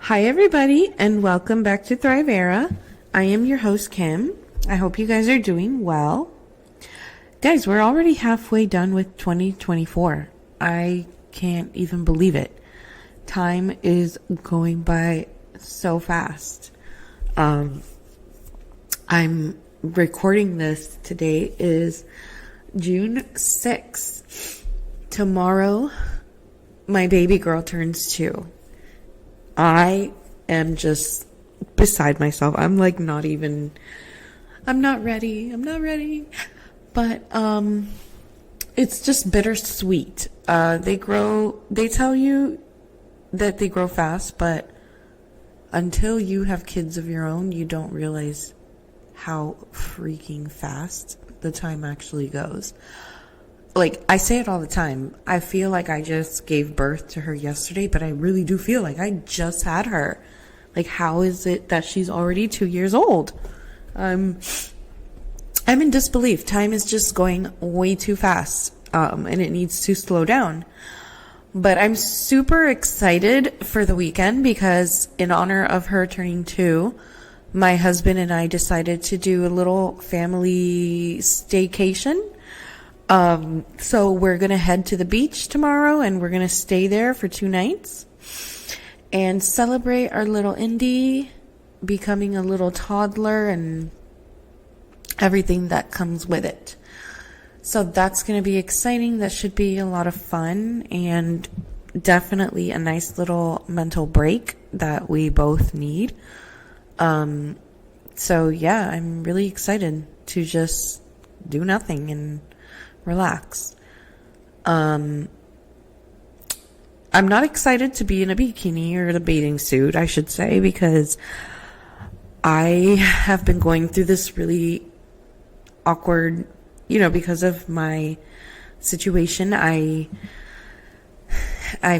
Hi, everybody, and welcome back to Thrive Era. I am your host, Kim. I hope you guys are doing well. Guys, we're already halfway done with 2024. I can't even believe it. Time is going by so fast. I'm recording this. Today is June 6th. Tomorrow, my baby girl turns 2. I am just beside myself. I'm like I'm not ready. But, it's just bittersweet. They tell you that they grow fast, but until you have kids of your own, you don't realize how freaking fast the time actually goes. Like, I say it all the time. I feel like I just gave birth to her yesterday, but I really do feel like I just had her. Like, how is it that she's already 2 years old? I'm in disbelief. Time is just going way too fast, and it needs to slow down. But I'm super excited for the weekend because in honor of her turning 2, my husband and I decided to do a little family staycation. So we're going to head to the beach tomorrow and we're going to stay there for 2 nights and celebrate our little Indy becoming a little toddler and everything that comes with it. So that's going to be exciting. That should be a lot of fun and definitely a nice little mental break that we both need. So yeah, I'm really excited to just do nothing and relax. I'm not excited to be in a bikini or a bathing suit, I should say, because I have been going through this really awkward, because of my situation. I've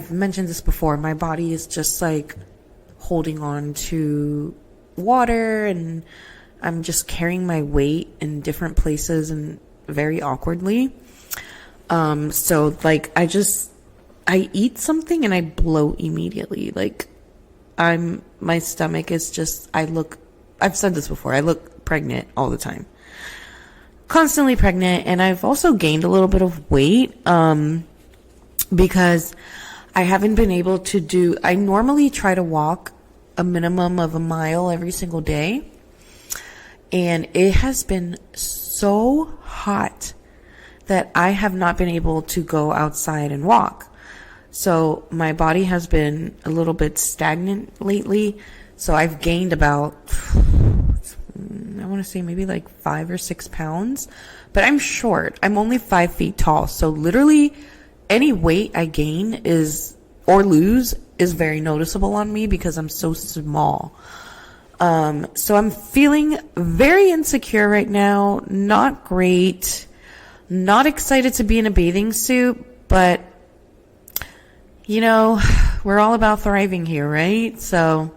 mentioned this before. My body is just like holding on to water and I'm just carrying my weight in different places and very awkwardly. So like I eat something and I bloat immediately. Like my stomach is just, I've said this before, I look pregnant all the time. Constantly pregnant, and I've also gained a little bit of weight, because I haven't been able to I normally try to walk a minimum of a mile every single day. And it has been so hot that I have not been able to go outside and walk. So my body has been a little bit stagnant lately. So I've gained about, I want to say maybe like 5 or 6 pounds, but I'm short. I'm only 5 feet tall. So literally any weight I gain or lose is very noticeable on me because I'm so small. So I'm feeling very insecure right now. Not great. Not excited to be in a bathing suit, but we're all about thriving here, right? So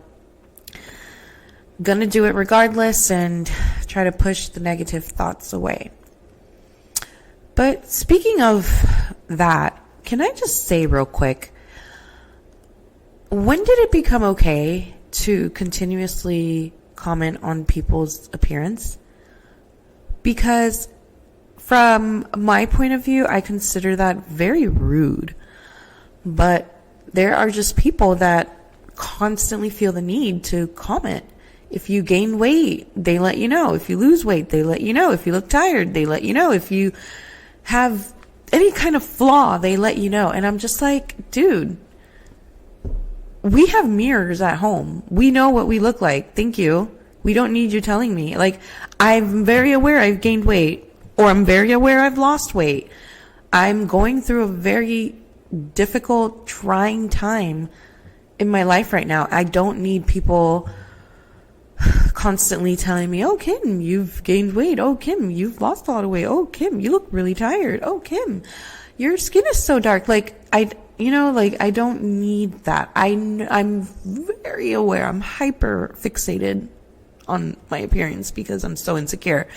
gonna do it regardless and try to push the negative thoughts away. But speaking of that, can I just say real quick, when did it become okay to continuously comment on people's appearance? Because from my point of view, I consider that very rude. But there are just people that constantly feel the need to comment. If you gain weight, they let you know. If you lose weight, they let you know. If you look tired, they let you know. If you have any kind of flaw, they let you know. And I'm just like, dude, we have mirrors at home. We know what we look like. Thank you. We don't need you telling me. Like, I'm very aware I've gained weight, or I'm very aware I've lost weight. I'm going through a very difficult, trying time in my life right now. I don't need people constantly telling me, oh, Kim, you've gained weight. Oh, Kim, you've lost a lot of weight. Oh, Kim, you look really tired. Oh, Kim, your skin is so dark. Like, I don't need that. I'm very aware. I'm hyper fixated on my appearance because I'm so insecure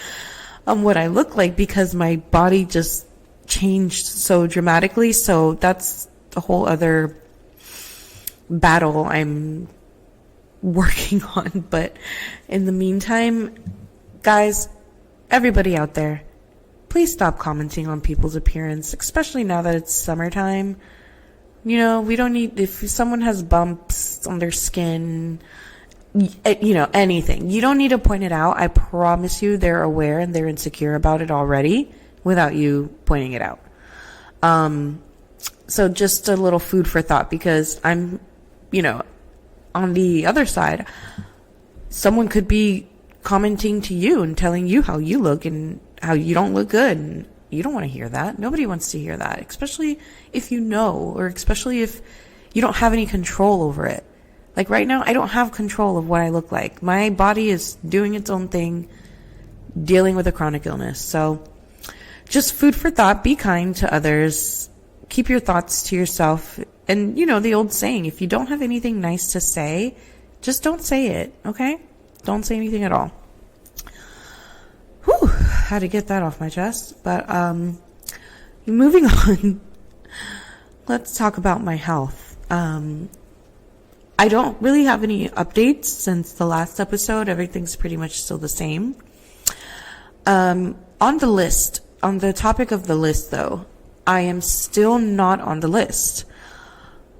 on what I look like because my body just changed so dramatically. So that's a whole other battle I'm working on. But in the meantime, guys, everybody out there, please stop commenting on people's appearance, especially now that it's summertime. We don't need, if someone has bumps on their skin, anything, you don't need to point it out. I promise you they're aware and they're insecure about it already without you pointing it out. So just a little food for thought, because I'm, on the other side, someone could be commenting to you and telling you how you look and how you don't look good. And you don't want to hear that. Nobody wants to hear that, especially if or especially if you don't have any control over it. Like right now, I don't have control of what I look like. My body is doing its own thing, dealing with a chronic illness. So just food for thought. Be kind to others. Keep your thoughts to yourself. And the old saying, if you don't have anything nice to say, just don't say it. Okay? Don't say anything at all. Whew, had to get that off my chest. But moving on, let's talk about my health. I don't really have any updates since the last episode. Everything's pretty much still the same. On the topic of the list, though, I am still not on the list.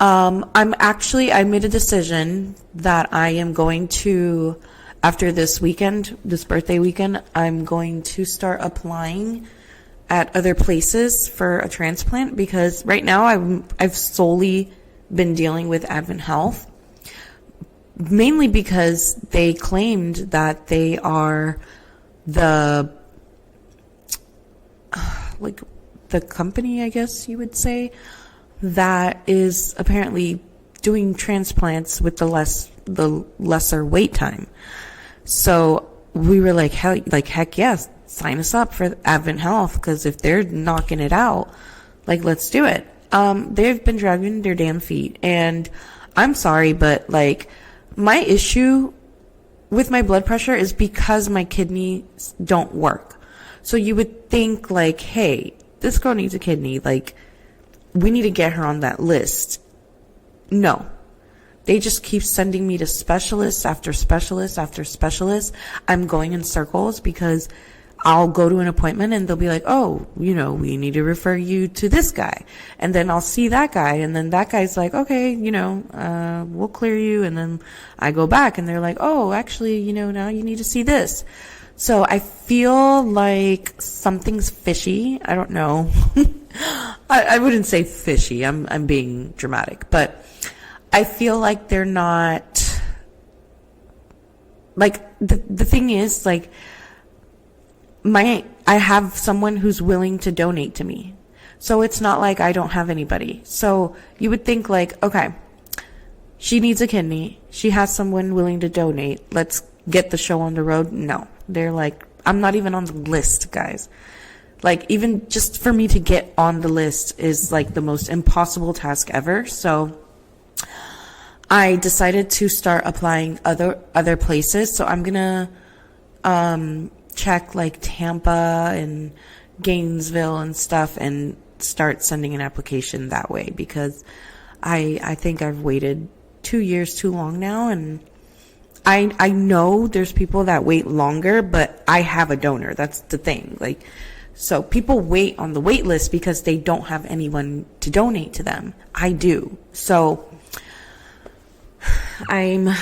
I made a decision that I am going to, after this birthday weekend, I'm going to start applying at other places for a transplant, because right now I've solely been dealing with Advent Health, mainly because they claimed that they are the company, I guess you would say, that is apparently doing transplants with the lesser wait time. So we were like, heck yes, sign us up for Advent Health, because if they're knocking it out, let's do it. They've been dragging their damn feet, and I'm sorry, but my issue with my blood pressure is because my kidneys don't work. So you would think hey, this girl needs a kidney. We need to get her on that list. No. They just keep sending me to specialists after specialists after specialists. I'm going in circles because I'll go to an appointment and they'll be like, oh, we need to refer you to this guy. And then I'll see that guy. And then that guy's like, okay, we'll clear you. And then I go back and they're like, oh, actually, now you need to see this. So I feel like something's fishy. I don't know. I wouldn't say fishy. I'm being dramatic, but I feel like they're not, the thing is, I have someone who's willing to donate to me. So it's not like I don't have anybody. So you would think okay, she needs a kidney. She has someone willing to donate. Let's get the show on the road. No, they're I'm not even on the list, guys. Even just for me to get on the list is the most impossible task ever. So I decided to start applying other places. So I'm gonna check Tampa and Gainesville and stuff and start sending an application that way, because I think I've waited 2 years too long now, and I know there's people that wait longer, but I have a donor. That's the thing. So people wait on the wait list because they don't have anyone to donate to them. I do. So I'm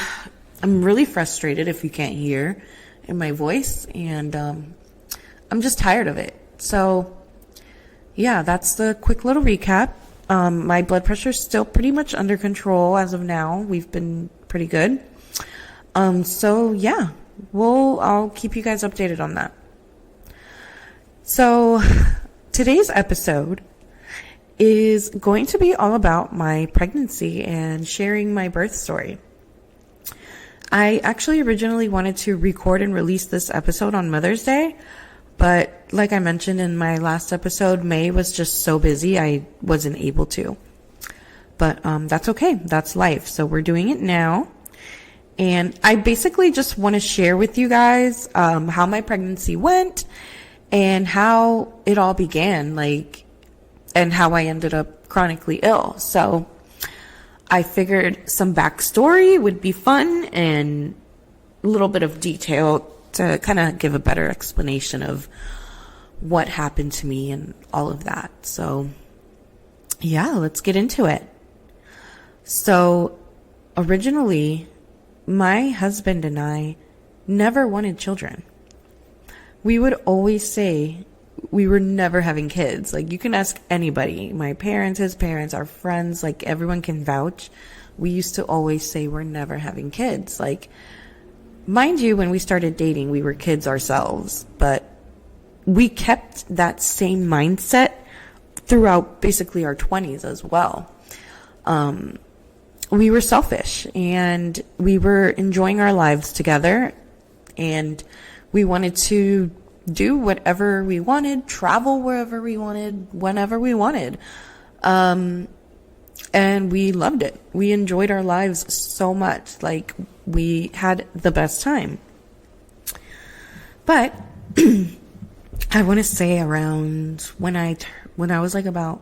really frustrated, if you can't hear in my voice, and I'm just tired of it. So yeah, that's the quick little recap. My blood pressure is still pretty much under control as of now. We've been pretty good. So yeah, I'll keep you guys updated on that. So today's episode is going to be all about my pregnancy and sharing my birth story. I actually originally wanted to record and release this episode on Mother's Day, but like I mentioned in my last episode, May was just so busy I wasn't able to. But that's okay. That's life. So we're doing it now. And I basically just want to share with you guys how my pregnancy went and how it all began, and how I ended up chronically ill. So I figured some backstory would be fun and a little bit of detail to kind of give a better explanation of what happened to me and all of that. So yeah, let's get into it. So originally, my husband and I never wanted children. We would always say we were never having kids. Like, you can ask anybody, my parents, his parents, our friends, like, everyone can vouch. We used to always say we're never having kids. Like, mind you, when we started dating, we were kids ourselves, but we kept that same mindset throughout basically our 20s as well. We were selfish and we were enjoying our lives together, and we wanted to do whatever we wanted, travel wherever we wanted, whenever we wanted. And we loved it. We enjoyed our lives so much. Like, we had the best time. But I want to say around when I was like about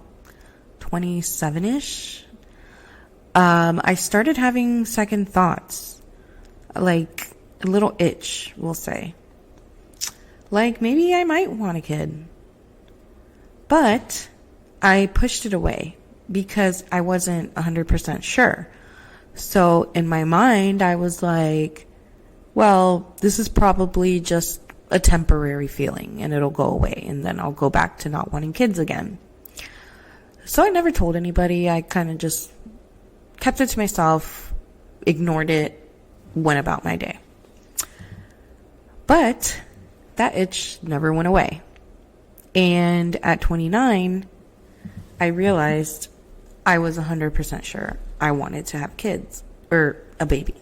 27-ish, I started having second thoughts, like a little itch, we'll say. Like, maybe I might want a kid. But I pushed it away because I wasn't 100% sure. So in my mind, I was like, well, this is probably just a temporary feeling and it'll go away, and then I'll go back to not wanting kids again. So I never told anybody. I kind of just kept it to myself, ignored it, went about my day. But that itch never went away. And at 29, I realized I was 100% sure I wanted to have kids, or a baby.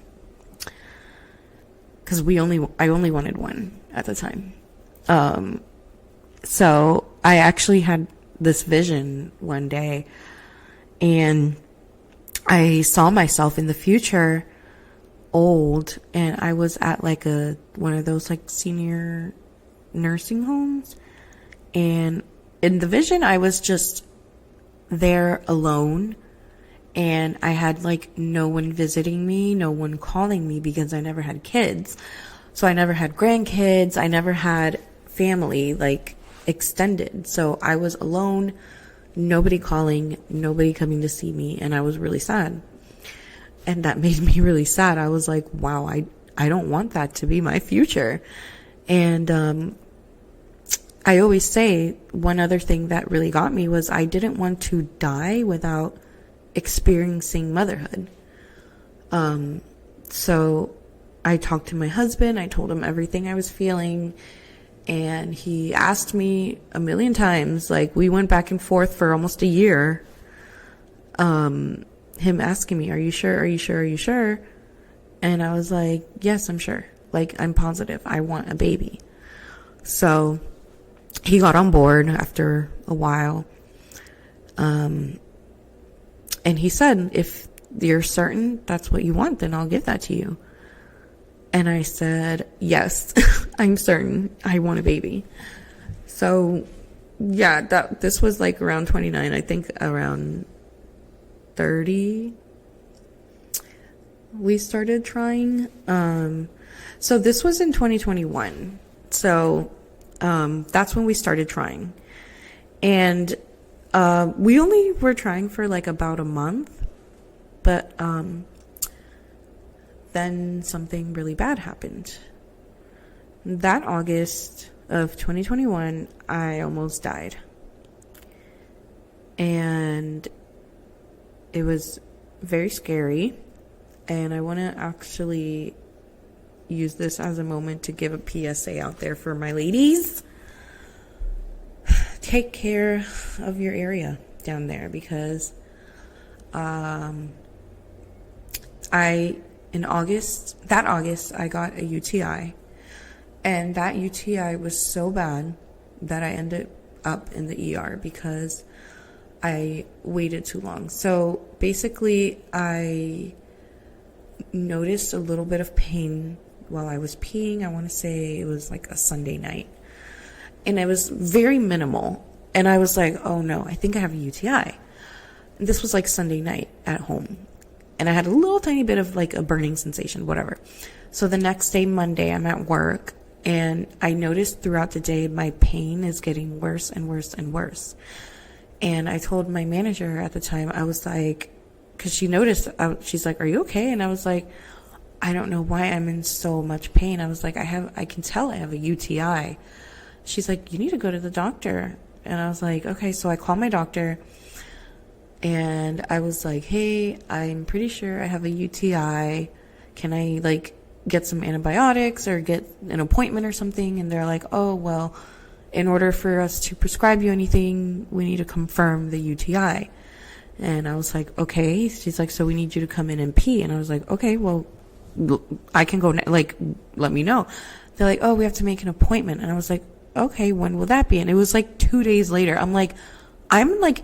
Because I only wanted one at the time. So I actually had this vision one day, and I saw myself in the future old, and I was at like one of those like senior nursing homes, and in the vision I was just there alone, and I had like no one visiting me, no one calling me, because I never had kids. So I never had grandkids, I never had family like extended. So I was alone, nobody calling, nobody coming to see me, and I was really sad. And that made me really sad. I was like, wow, I don't want that to be my future. And I always say one other thing that really got me was I didn't want to die without experiencing motherhood. So I talked to my husband. I told him everything I was feeling. And he asked me a million times, like, we went back and forth for almost a year. Him asking me, are you sure? Are you sure? Are you sure? And I was like, yes, I'm sure. Like, I'm positive. I want a baby. So he got on board after a while. And he said, if you're certain that's what you want, then I'll give that to you. And I said, yes, I'm certain I want a baby. So yeah, this was like around 29, I think around 30 we started trying. So this was in 2021. So that's when we started trying. And we only were trying for like about a month, but then something really bad happened. That August of 2021, I almost died. And it was very scary. And I want to actually use this as a moment to give a PSA out there for my ladies. Take care of your area down there, because in August, I got a UTI, and that UTI was so bad that I ended up in the ER because I waited too long. So basically, I noticed a little bit of pain while I was peeing. I want to say it was like a Sunday night, and it was very minimal. And I was like, oh no, I think I have a UTI. And this was like Sunday night at home. and I had a little tiny bit of like a burning sensation, whatever. So the next day, Monday, I'm at work, and I noticed throughout the day my pain is getting worse and worse and worse. And I told my manager at the time, I was like, because she noticed, she's like, are you okay? And I was like, I don't know why I'm in so much pain. I was like, I can tell I have a UTI. She's like, you need to go to the doctor. And I was like, okay. So I called my doctor, and I was like, hey, I'm pretty sure I have a UTI. Can I like get some antibiotics or get an appointment or something? And they're like, oh, well, in order for us to prescribe you anything, we need to confirm the UTI. And I was like, okay. She's like, so we need you to come in and pee. And I was like, okay, well, I can go, like, let me know. They're like, oh, we have to make an appointment. And I was like, okay, when will that be? And it was like 2 days later. I'm like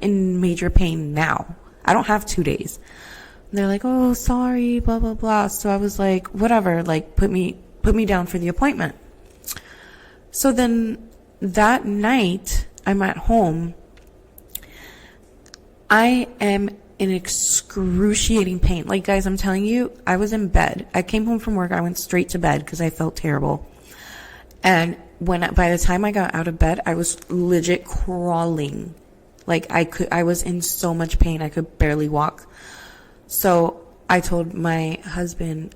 in major pain now. I don't have 2 days. And they're like, oh, sorry, blah, blah, blah. So I was like, whatever, like, put me down for the appointment. So then that night, I'm at home. I am in excruciating pain. Like, guys, I'm telling you, I was in bed. I came home from work. I went straight to bed because I felt terrible. And by the time I got out of bed, I was legit crawling. Like, I was in so much pain. I could barely walk. So I told my husband,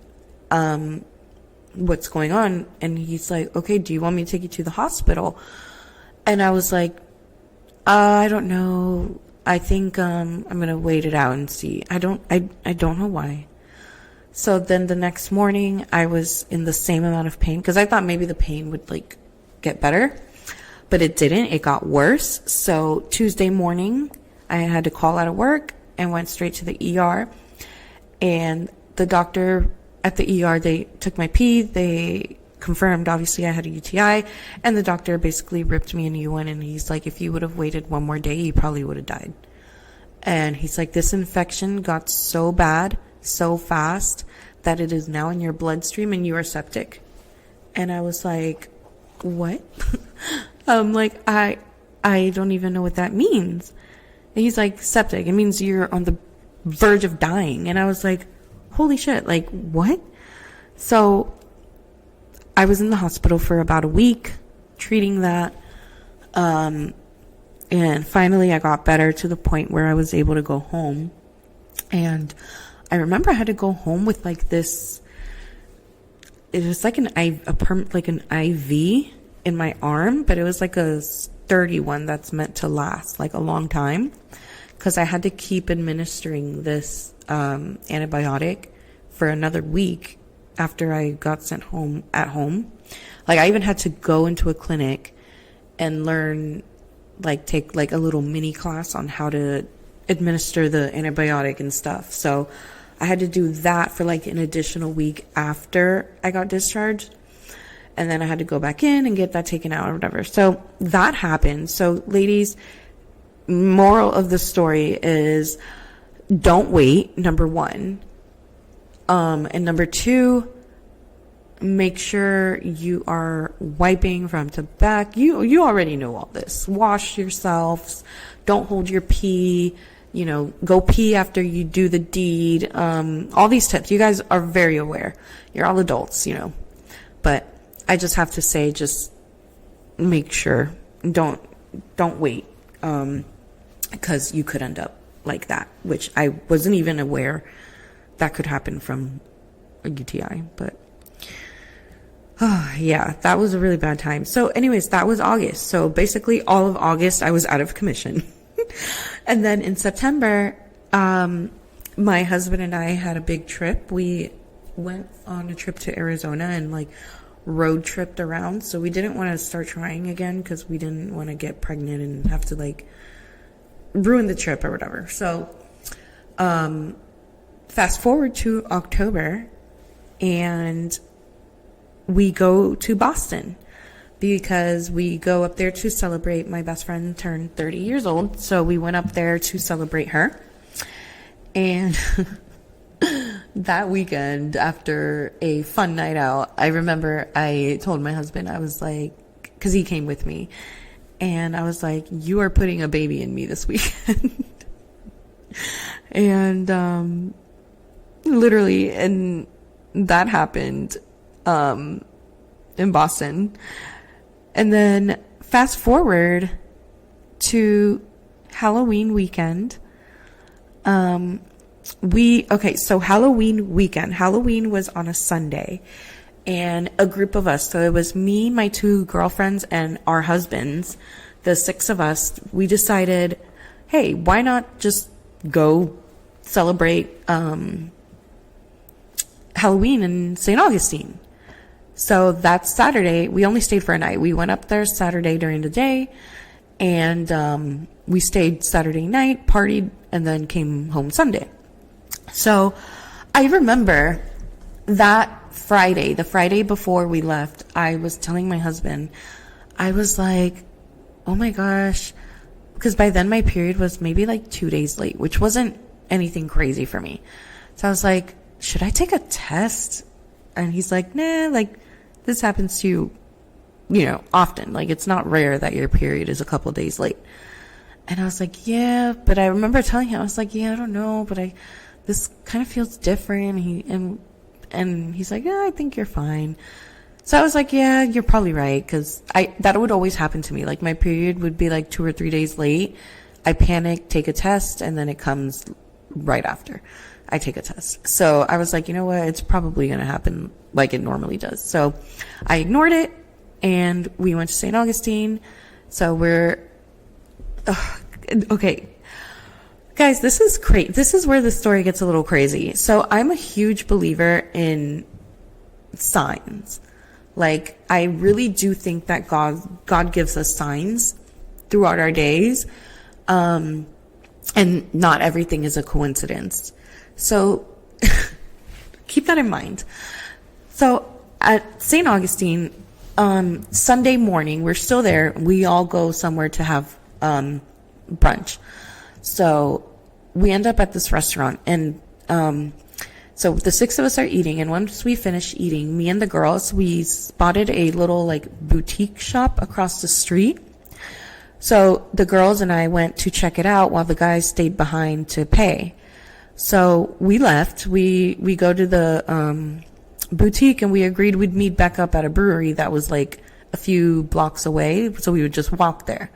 what's going on? And he's like, okay, do you want me to take you to the hospital? And I was like, I don't know. I think I'm gonna wait it out and see. I don't know why. So then the next morning, I was in the same amount of pain because I thought maybe the pain would like get better, but it didn't. It got worse. So Tuesday morning, I had to call out of work and went straight to the ER. And the doctor at the ER, they took my pee. They confirmed, obviously, I had a UTI, and the doctor basically ripped me a new one, and he's like, if you would have waited one more day, you probably would have died. And he's like, this infection got so bad, so fast, that it is now in your bloodstream and you are septic. And I was like, what? Like, I don't even know what that means. And he's like, septic, it means you're on the verge of dying. And I was like, holy shit, like, what? So I was in the hospital for about a week treating that. And finally I got better to the point where I was able to go home. And I remember I had to go home with like this, it was like an IV in my arm, but it was like a sturdy one that's meant to last like a long time. Cause I had to keep administering this, antibiotic for another week after I got sent home at home. Like, I even had to go into a clinic and learn, like, take like a little mini class on how to administer the antibiotic and stuff. So I had to do that for like an additional week after I got discharged. And then I had to go back in and get that taken out or whatever. So that happened. So ladies, moral of the story is don't wait, number one. And number two, make sure you are wiping front to back. You already know all this. Wash yourselves. Don't hold your pee. You know, go pee after you do the deed. All these tips. You guys are very aware. You're all adults, you know. But I just have to say, just make sure. Don't wait. Because you could end up like that, which I wasn't even aware that could happen from a UTI, but yeah, that was a really bad time. So anyways, that was August. So basically all of August I was out of commission. And then in September, my husband and I had a big trip. We went on a trip to Arizona and like road tripped around. So we didn't want to start trying again because we didn't want to get pregnant and have to like ruin the trip or whatever. So, fast forward to October and we go to Boston because we go up there to celebrate. My best friend turned 30 years old. So we went up there to celebrate her. And that weekend, after a fun night out, I remember I told my husband, I was like, cause he came with me, and I was like, you are putting a baby in me this weekend. And, literally. And that happened, in Boston. And then fast forward to Halloween weekend. So Halloween weekend, Halloween was on a Sunday, and a group of us, so it was me, my 2 girlfriends, and our husbands, the 6 of us, we decided, hey, why not just go celebrate Halloween in St. Augustine? So that Saturday, we only stayed for a night. We went up there Saturday during the day, and we stayed Saturday night, partied, and then came home Sunday. So I remember that Friday, the Friday before we left, I was telling my husband, I was like, oh my gosh, because by then my period was maybe like 2 days late, which wasn't anything crazy for me. So I was like, should I take a test? And he's like, nah, like this happens to you, often. Like it's not rare that your period is a couple of days late. And I was like, yeah, but I remember telling him, I was like, yeah, I don't know, but this kind of feels different. And he's like, yeah, I think you're fine. So I was like, yeah, you're probably right. Cause that would always happen to me. Like my period would be like 2 or 3 days late. I panic, take a test, and then it comes right after I take a test. So I was like, you know what? It's probably going to happen like it normally does. So I ignored it, and we went to St. Augustine. So okay. Guys, this is great. This is where the story gets a little crazy. So I'm a huge believer in signs. Like, I really do think that God gives us signs throughout our days. And not everything is a coincidence. So keep that in mind. So at St. Augustine, Sunday morning, we're still there. We all go somewhere to have brunch. So we end up at this restaurant, and so the 6 of us are eating, and once we finish eating, me and the girls, we spotted a little like boutique shop across the street. So the girls and I went to check it out while the guys stayed behind to pay. So we left. We go to the boutique, and we agreed we'd meet back up at a brewery that was like a few blocks away, so we would just walk there.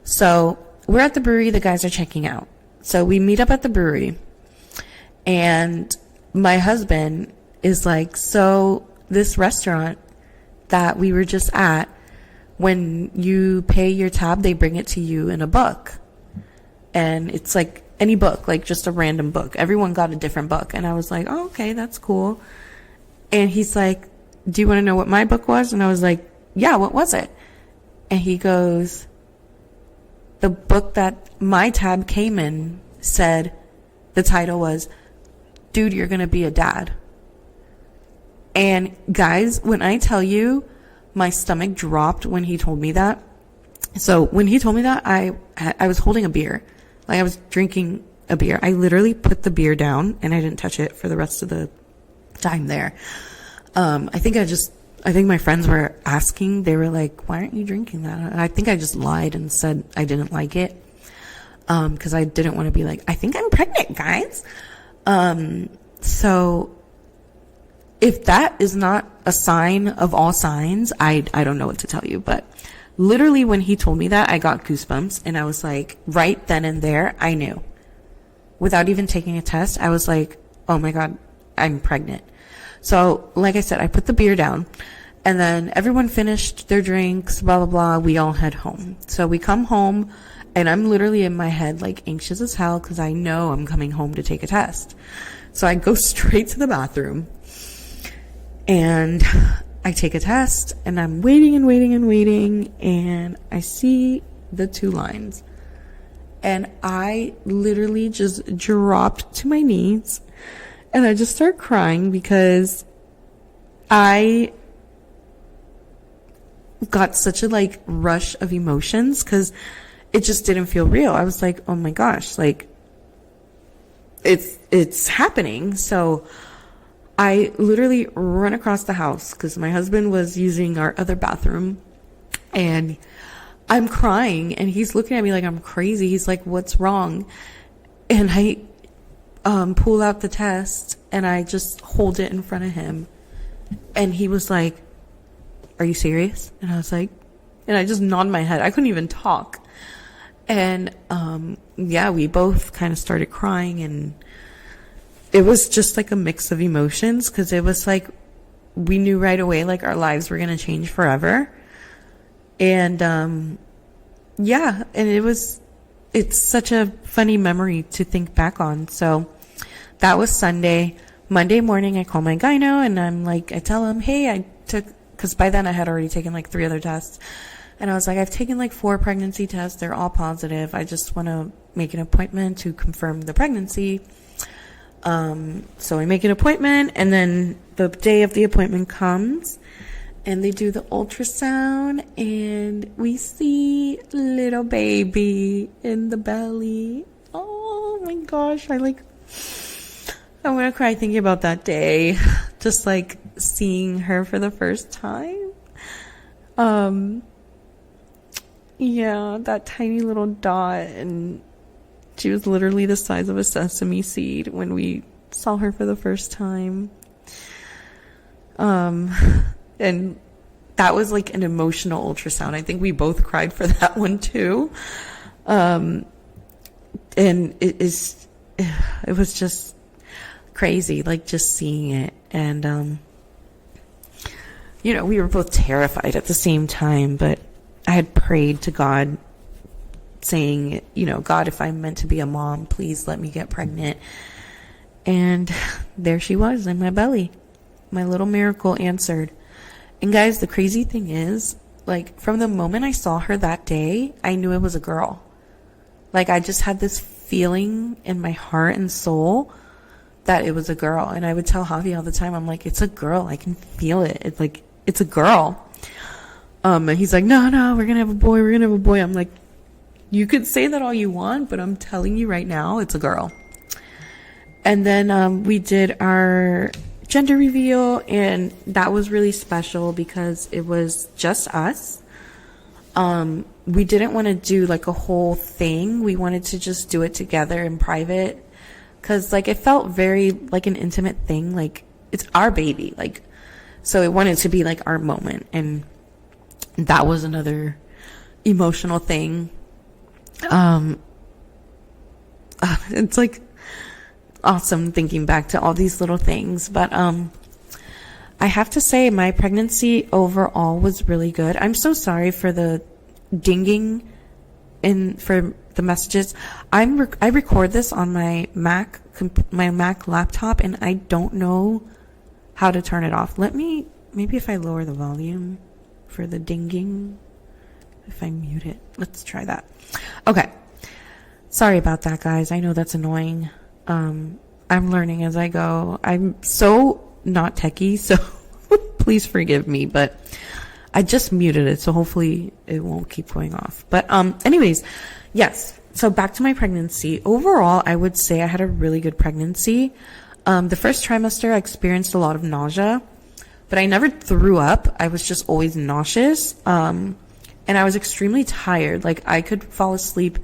So we're at the brewery, the guys are checking out. So we meet up at the brewery, and my husband is like, so this restaurant that we were just at, when you pay your tab, they bring it to you in a book. And it's like any book, like just a random book. Everyone got a different book. And I was like, oh, okay, that's cool. And he's like, do you want to know what my book was? And I was like, yeah, what was it? And he goes, the book that my tab came in said, the title was, Dude, You're Gonna Be a Dad. And guys, when I tell you, my stomach dropped when he told me that. So when he told me that, I was holding a beer. Like I was drinking a beer. I literally put the beer down and I didn't touch it for the rest of the time there. I think my friends were asking, they were like, why aren't you drinking that? And I think I just lied and said I didn't like it. Cause I didn't want to be like, I think I'm pregnant, guys. So if that is not a sign of all signs, I don't know what to tell you, but literally when he told me that, I got goosebumps, and I was like, right then and there, I knew. Without even taking a test, I was like, oh my God, I'm pregnant. So like I said, I put the beer down, and then everyone finished their drinks, blah, blah, blah. We all head home. So we come home, and I'm literally in my head like anxious as hell because I know I'm coming home to take a test. So I go straight to the bathroom, and I take a test, and I'm waiting and waiting and waiting, and I see the 2 lines. And I literally just dropped to my knees, and I just start crying because I got such a like rush of emotions because it just didn't feel real. I was like, oh my gosh, like it's happening. So I literally run across the house because my husband was using our other bathroom, and I'm crying, and he's looking at me like I'm crazy. He's like, what's wrong? And I pull out the test, and I just hold it in front of him. And he was like, "Are you serious?" And I was like, and I just nodded my head. I couldn't even talk. And yeah, we both kind of started crying, and it was just like a mix of emotions, because it was like we knew right away like our lives were going to change forever. And yeah, and it's such a funny memory to think back on. So that was Sunday. Monday morning, I call my gyno, and I tell him, hey, I took, because by then I had already taken like 3 other tests. And I was like, I've taken like 4 pregnancy tests. They're all positive. I just want to make an appointment to confirm the pregnancy. So I make an appointment, and then the day of the appointment comes, and they do the ultrasound, and we see little baby in the belly. Oh my gosh. I'm going to cry thinking about that day. Just like seeing her for the first time. Yeah, that tiny little dot, and she was literally the size of a sesame seed when we saw her for the first time. And that was like an emotional ultrasound. I think we both cried for that one too. And it was just crazy, like just seeing it. And, we were both terrified at the same time, but I had prayed to God saying, God, if I'm meant to be a mom, please let me get pregnant. And there she was in my belly. My little miracle answered. And guys, the crazy thing is, like, from the moment I saw her that day, I knew it was a girl. Like, I just had this feeling in my heart and soul that it was a girl. And I would tell Javi all the time, I'm like, it's a girl. I can feel it. It's like, it's a girl. And he's like, no, we're going to have a boy. We're going to have a boy. I'm like, you could say that all you want, but I'm telling you right now, it's a girl. And then we did our gender reveal, and that was really special because it was just us. We didn't want to do like a whole thing. We wanted to just do it together in private, because like it felt very like an intimate thing. Like, it's our baby. Like, so it wanted to be like our moment. And that was another emotional thing. It's like awesome thinking back to all these little things. But I have to say my pregnancy overall was really good. I'm so sorry for the dinging for the messages. I record this on my Mac laptop, and I don't know how to turn it off. Maybe if I lower the volume for the dinging, if I mute it, let's try that. Okay. Sorry about that, guys. I know that's annoying. I'm learning as I go. I'm so not techie, so please forgive me, but I just muted it, so hopefully it won't keep going off. But anyways, yes. So back to my pregnancy. Overall, I would say I had a really good pregnancy. The first trimester, I experienced a lot of nausea, but I never threw up. I was just always nauseous. And I was extremely tired. Like, I could fall asleep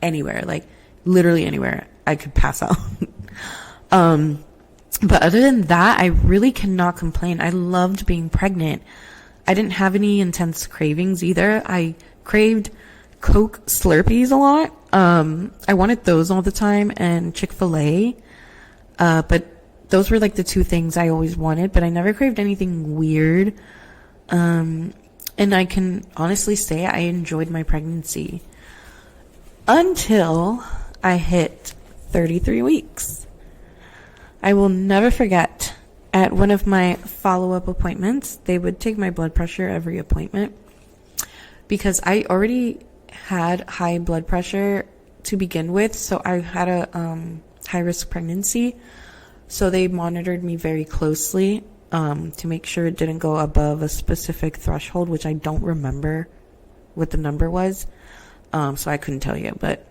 anywhere, like literally anywhere. I could pass out. But other than that, I really cannot complain. I loved being pregnant. I didn't have any intense cravings either. I craved Coke Slurpees a lot. I wanted those all the time, and Chick-fil-A. But those were like the 2 things I always wanted, but I never craved anything weird. And I can honestly say I enjoyed my pregnancy until I hit 33 weeks. I will never forget, at one of my follow-up appointments, they would take my blood pressure every appointment because I already had high blood pressure to begin with. So I had a high-risk pregnancy. So they monitored me very closely to make sure it didn't go above a specific threshold, which I don't remember what the number was. So I couldn't tell you. But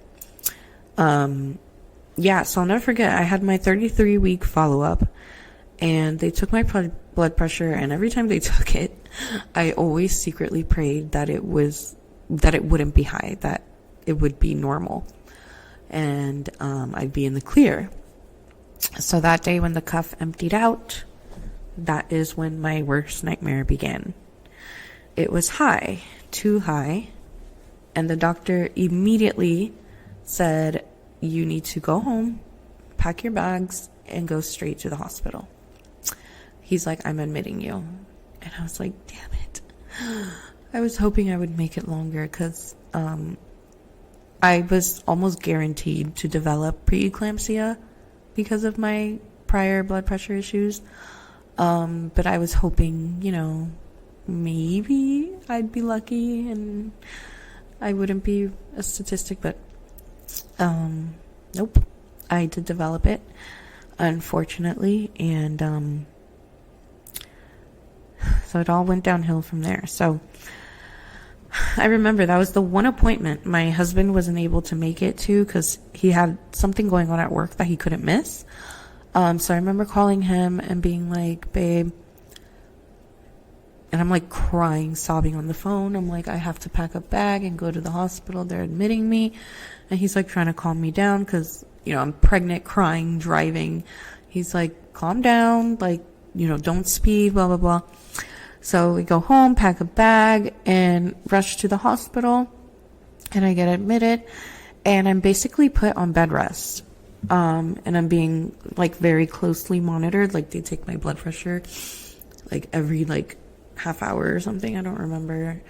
yeah, so I'll never forget. I had my 33-week follow-up, and they took my blood pressure, and every time they took it, I always secretly prayed that it wouldn't be high, that it would be normal, and I'd be in the clear. So that day when the cuff emptied out, that is when my worst nightmare began. It was high, too high, and the doctor immediately said, you need to go home, pack your bags, and go straight to the hospital. He's like, I'm admitting you. And I was like, damn it. I was hoping I would make it longer because I was almost guaranteed to develop preeclampsia because of my prior blood pressure issues. But I was hoping, maybe I'd be lucky and I wouldn't be a statistic, but nope. I did develop it, unfortunately, and so it all went downhill from there. So I remember that was the one appointment my husband wasn't able to make it to because he had something going on at work that he couldn't miss. So I remember calling him and being like, babe, and I'm like crying, sobbing on the phone. I'm like, I have to pack a bag and go to the hospital. They're admitting me. And he's like trying to calm me down because, I'm pregnant, crying, driving. He's like, calm down, like, don't speed, blah, blah, blah. So we go home, pack a bag, and rush to the hospital. And I get admitted. And I'm basically put on bed rest. And I'm being, like, very closely monitored. Like, they take my blood pressure, like, every, like, half hour or something. I don't remember.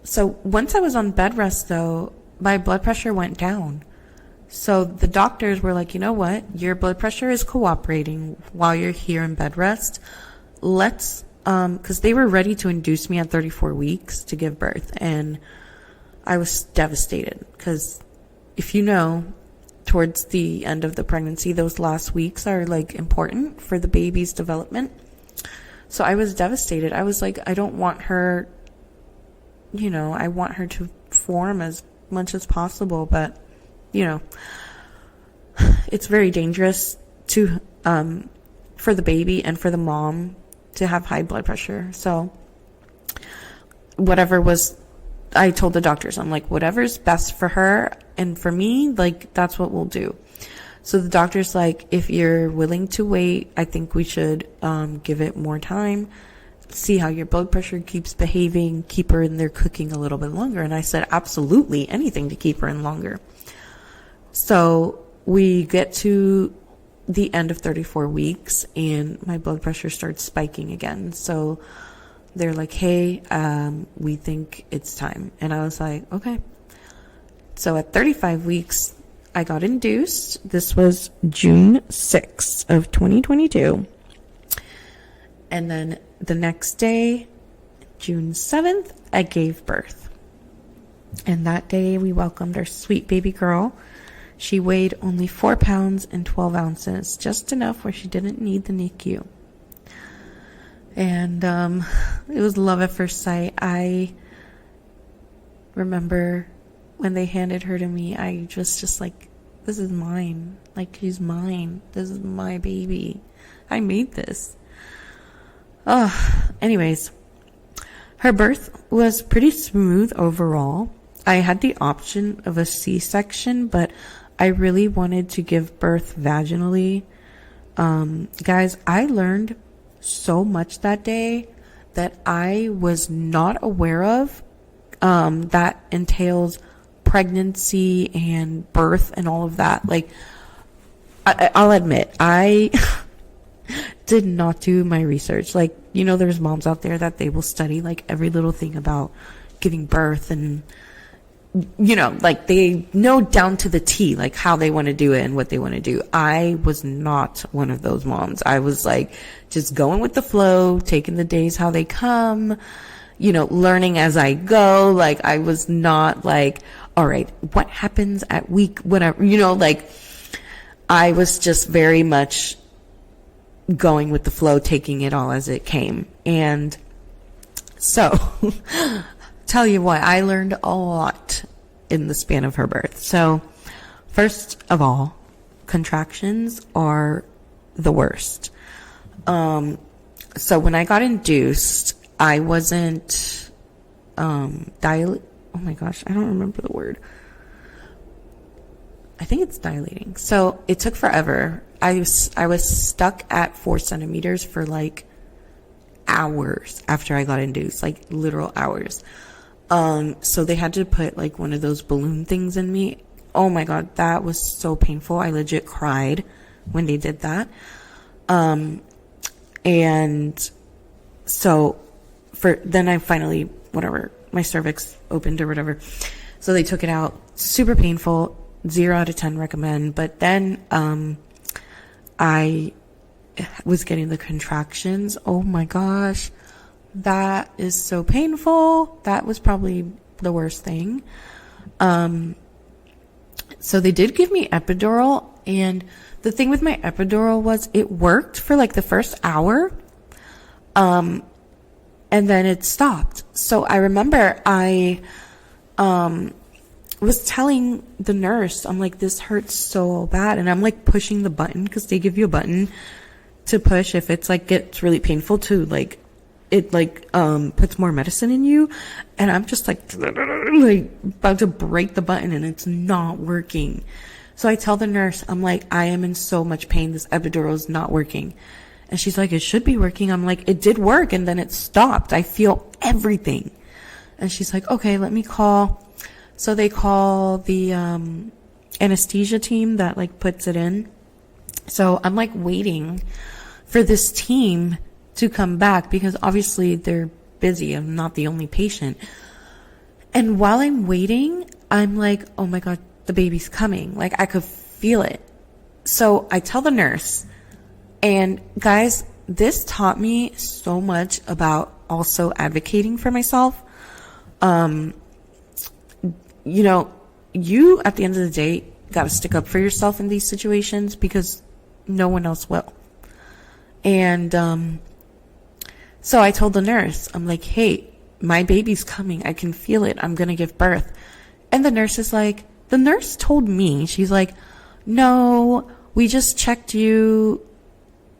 So once I was on bed rest, though, my blood pressure went down. So the doctors were like, you know what? Your blood pressure is cooperating while you're here in bed rest. Let's, because they were ready to induce me at 34 weeks to give birth. And I was devastated because if towards the end of the pregnancy, those last weeks are like important for the baby's development. So I was devastated. I was like, I don't want her, I want her to form as much as possible, but it's very dangerous to for the baby and for the mom to have high blood pressure. So I told the doctors, I'm like, whatever's best for her and for me, like, that's what we'll do. So the doctor's like, if you're willing to wait, I think we should give it more time, see how your blood pressure keeps behaving, keep her in there cooking a little bit longer. And I said, absolutely, anything to keep her in longer. So we get to the end of 34 weeks and my blood pressure starts spiking again. So they're like, hey, we think it's time. And I was like, okay. So at 35 weeks, I got induced. This was June 6th of 2022. And then the next day, June 7th, I gave birth. And that day we welcomed our sweet baby girl. She weighed only 4 pounds and 12 ounces, just enough where she didn't need the NICU. And it was love at first sight. I remember when they handed her to me, I was just like, this is mine. Like, she's mine. This is my baby. I made this. Anyways, her birth was pretty smooth overall. I had the option of a C-section, but I really wanted to give birth vaginally. Guys, I learned so much that day that I was not aware of, that entails pregnancy and birth and all of that. Like, I'll admit, I did not do my research. Like, there's moms out there that they will study like every little thing about giving birth and, like they know down to the T, like how they want to do it and what they want to do. I was not one of those moms. I was like just going with the flow, taking the days how they come, learning as I go. Like, I was not like, all right, what happens at week, whatever, like I was just very much going with the flow, taking it all as it came. And so tell you what, I learned a lot in the span of her birth. So first of all, contractions are the worst. So when I got induced, I wasn't oh my gosh, I don't remember the word. I think it's dilating. So it took forever. I was stuck at 4 centimeters for like hours after I got induced, like literal hours. So they had to put like one of those balloon things in me. Oh my God, that was so painful. I legit cried when they did that. And so then I finally, whatever, my cervix opened or whatever. So they took it out. Super painful. 0 out of 10 recommend. But then, I was getting the contractions. Oh my gosh. That is so painful. That was probably the worst thing. So they did give me epidural, and the thing with my epidural was it worked for like the first hour. And then it stopped. So I remember I, was telling the nurse, I'm like, this hurts so bad. And I'm like pushing the button, because they give you a button to push if it's like gets really painful, to like it like puts more medicine in you. And I'm just like about to break the button, and it's not working. So I tell the nurse, I'm like, I am in so much pain, this epidural is not working. And she's like, it should be working. I'm like, it did work, and then it stopped. I feel everything. And she's like, okay, let me call. So they call the anesthesia team that like puts it in. So I'm like waiting for this team to come back, because obviously they're busy. I'm not the only patient. And while I'm waiting, I'm like, oh my God, the baby's coming. Like I could feel it. So I tell the nurse, and guys, this taught me so much about also advocating for myself. You know, you at the end of the day got to stick up for yourself in these situations, because no one else will. And so I told the nurse, I'm like, hey, my baby's coming. I can feel it. I'm going to give birth. And the nurse is like, the nurse told me, she's like, no, we just checked you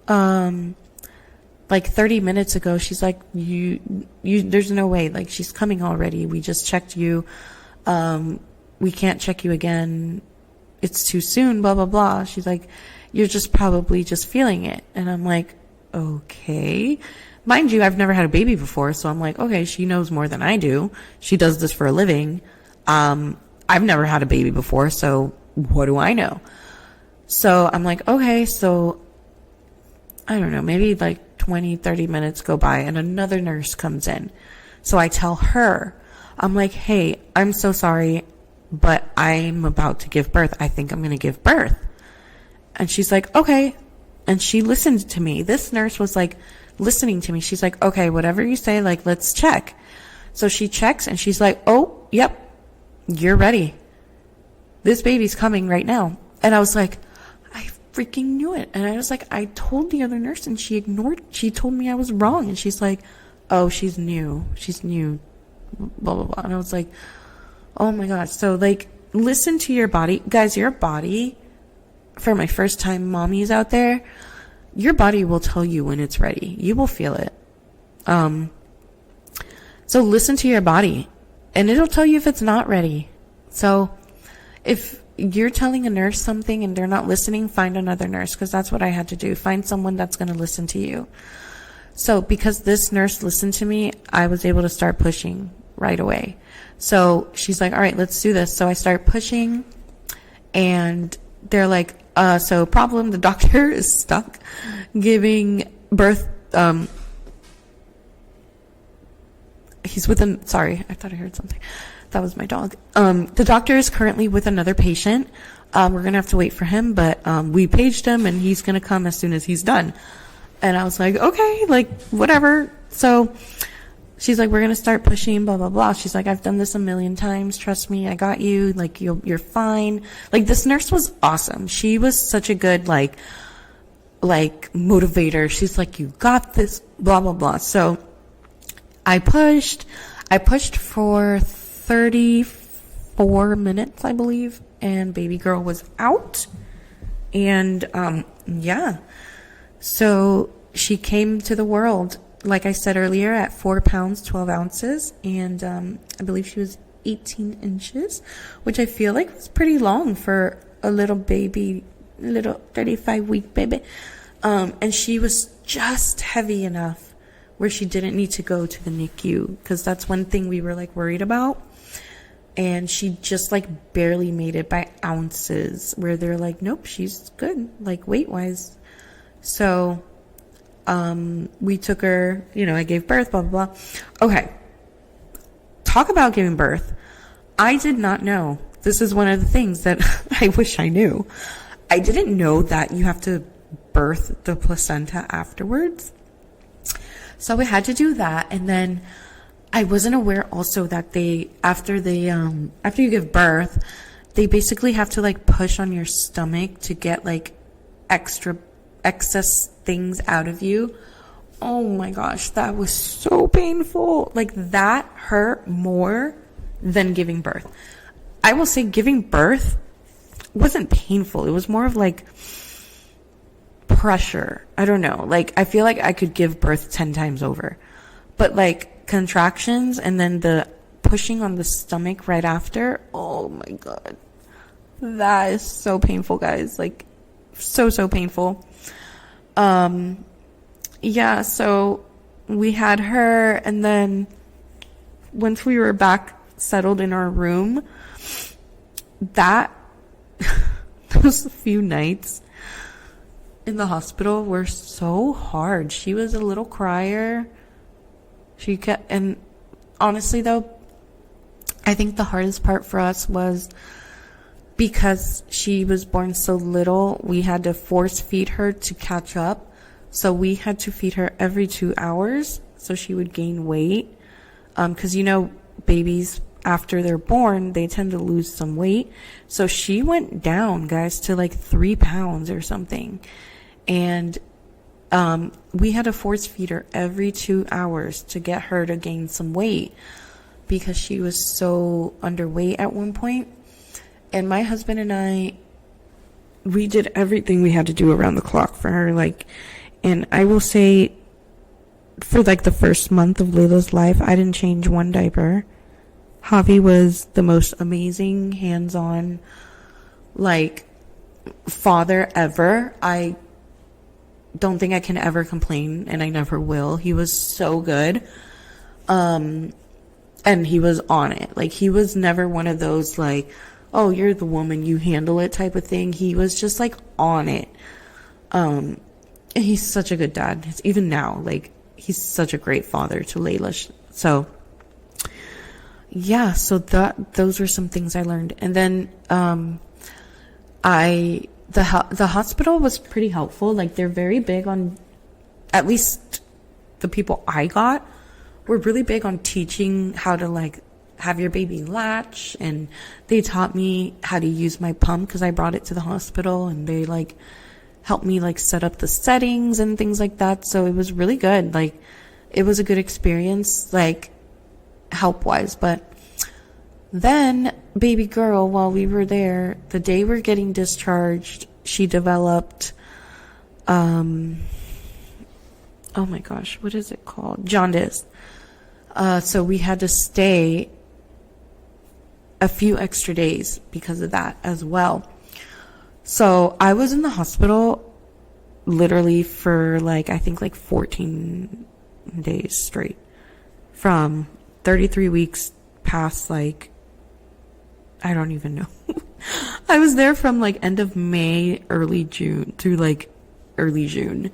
like 30 minutes ago. She's like, you there's no way, like she's coming already. We just checked you. We can't check you again. It's too soon, blah, blah, blah. She's like, you're just probably just feeling it. And I'm like, okay. Mind you, I've never had a baby before. So I'm like, okay, she knows more than I do. She does this for a living. I've never had a baby before. So what do I know? So I'm like, okay, so I don't know, maybe like 20, 30 minutes go by, and another nurse comes in. So I tell her, I'm like, hey, I'm so sorry, but I'm about to give birth. I think I'm going to give birth. And she's like, okay. And she listened to me. This nurse was like listening to me. She's like, okay, whatever you say, like, let's check. So she checks, and she's like, oh, yep, you're ready. This baby's coming right now. And I was like, I freaking knew it. And I was like, I told the other nurse, and she told me I was wrong. And she's like, oh, she's new, blah, blah, blah. And I was like, oh my God. So like, listen to your body. Guys, your body, for my first time mommies out there, your body will tell you when it's ready. You will feel it. So listen to your body, and it'll tell you if it's not ready. So if you're telling a nurse something and they're not listening, find another nurse, because that's what I had to do. Find someone that's going to listen to you. So because this nurse listened to me, I was able to start pushing right away. So she's like, all right, let's do this. So I start pushing, and they're like, so problem, the doctor is stuck giving birth. He's with sorry, I thought I heard something. That was my dog. The doctor is currently with another patient. We're going to have to wait for him, but we paged him, and he's going to come as soon as he's done. And I was like, okay, like, whatever. So she's like, we're going to start pushing, blah, blah, blah. She's like, I've done this a million times. Trust me, I got you. Like, you're fine. Like, this nurse was awesome. She was such a good, like motivator. She's like, you got this, blah, blah, blah. So I pushed for 34 minutes, I believe, and baby girl was out. And, yeah. So she came to the world, like I said earlier, at 4 pounds, 12 ounces. And, I believe she was 18 inches, which I feel like was pretty long for a little baby, little 35-week baby. And she was just heavy enough where she didn't need to go to the NICU, because that's one thing we were like worried about. And she just like barely made it by ounces, where they're like, nope, she's good, like weight wise. So we took her, I gave birth, blah, blah, blah. Okay. Talk about giving birth. I did not know. This is one of the things that I wish I knew. I didn't know that you have to birth the placenta afterwards. So we had to do that. And then I wasn't aware also that after you give birth, they basically have to like push on your stomach to get like excess things out of you. Oh my gosh, that was so painful. Like that hurt more than giving birth. I will say giving birth wasn't painful. It was more of like pressure. I don't know. Like I feel like I could give birth 10 times over. But like contractions and then the pushing on the stomach right after. Oh my God. That is so painful, guys. Like so painful. Yeah, so we had her, and then once we were back settled in our room, those few nights in the hospital were so hard. She was a little crier. And honestly though, I think the hardest part for us was because she was born so little, we had to force feed her to catch up. So we had to feed her every 2 hours so she would gain weight. Because, babies, after they're born, they tend to lose some weight. So she went down, guys, to like 3 pounds or something. And we had to force feed her every 2 hours to get her to gain some weight because she was so underweight at one point. And my husband and we did everything we had to do around the clock for her. And I will say, for like the first month of Layla's life, I didn't change one diaper. Javi was the most amazing, hands-on, father ever. I don't think I can ever complain, and I never will. He was so good. And he was on it. Like, he was never one of those, oh, you're the woman, you handle it type of thing. He was just, on it. He's such a good dad. Even now, he's such a great father to Layla. So, yeah, so those were some things I learned. And then, the hospital was pretty helpful. They're very big on, at least the people I got were really big on teaching how to have your baby latch. And they taught me how to use my pump because I brought it to the hospital, and they helped me set up the settings and things like that. So it was really good. It was a good experience, help wise. But then baby girl, while we were there, the day we're getting discharged, she developed, oh my gosh, what is it called? Jaundice. So we had to stay a few extra days because of that as well. So I was in the hospital literally for I think 14 days straight, from 33 weeks past I don't even know. I was there from end of May, early June through early June.